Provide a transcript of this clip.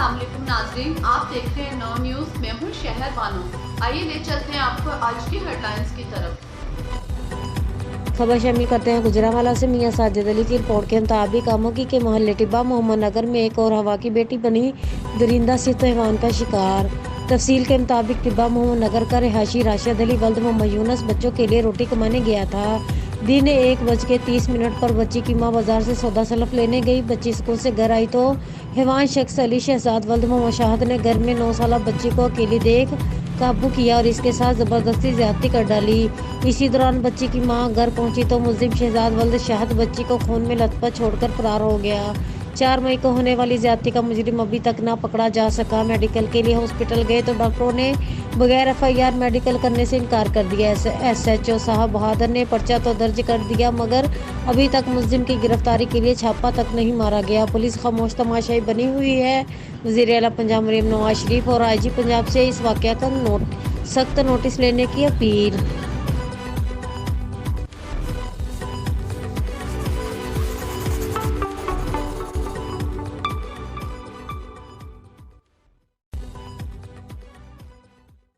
अस्सलाम वालेकुम नाज़रीन, आप देख रहे हैं 9 न्यूज़। मैं हूँ शहर बानो। आइए ले चलते हैं आपको आज की हेडलाइंस की तरफ। खबर शामिल करते हैं गुजरांवाला से। मियां साजिद अली की रिपोर्ट के मुताबिक आमोगी के मोहल्ले टिब्बा मोहम्मद नगर में एक और हवा की बेटी बनी दरिंदा सित हैवान का शिकार। तफसील के मुताबिक टिब्बा मोहम्मद नगर का रिहायशी राशिद अली वल्द मोहम्मद यूनुस बच्चों के लिए रोटी कमाने गया था। दिन 1:30 पर बच्ची की मां बाजार से सौदा सलफ लेने गई। बच्ची स्कूल से घर आई तो हैवान शख्स अली शहजाद वल्द मोहम्मद शाहद ने घर में 9 साल बच्ची को अकेली देख काबू किया और इसके साथ जबरदस्ती ज्यादती कर डाली। इसी दौरान बच्ची की मां घर पहुंची तो मुल्जिम शहजाद वल्द शाहद बच्ची को खून में लथपथ छोड़कर फरार हो गया। 4 मई को होने वाली ज्यादती का मुजरिम अभी तक ना पकड़ा जा सका। मेडिकल के लिए हॉस्पिटल गए तो डॉक्टरों ने बगैर FIR मेडिकल करने से इनकार कर दिया। SHO साहब बहादुर ने पर्चा तो दर्ज कर दिया मगर अभी तक मुल्जिम की गिरफ्तारी के लिए छापा तक नहीं मारा गया। पुलिस खामोश तमाशाई बनी हुई है। वज़ीर आला पंजाब मरीम नवाज शरीफ और IG पंजाब से इस वाक़या का सख्त नोटिस लेने की अपील।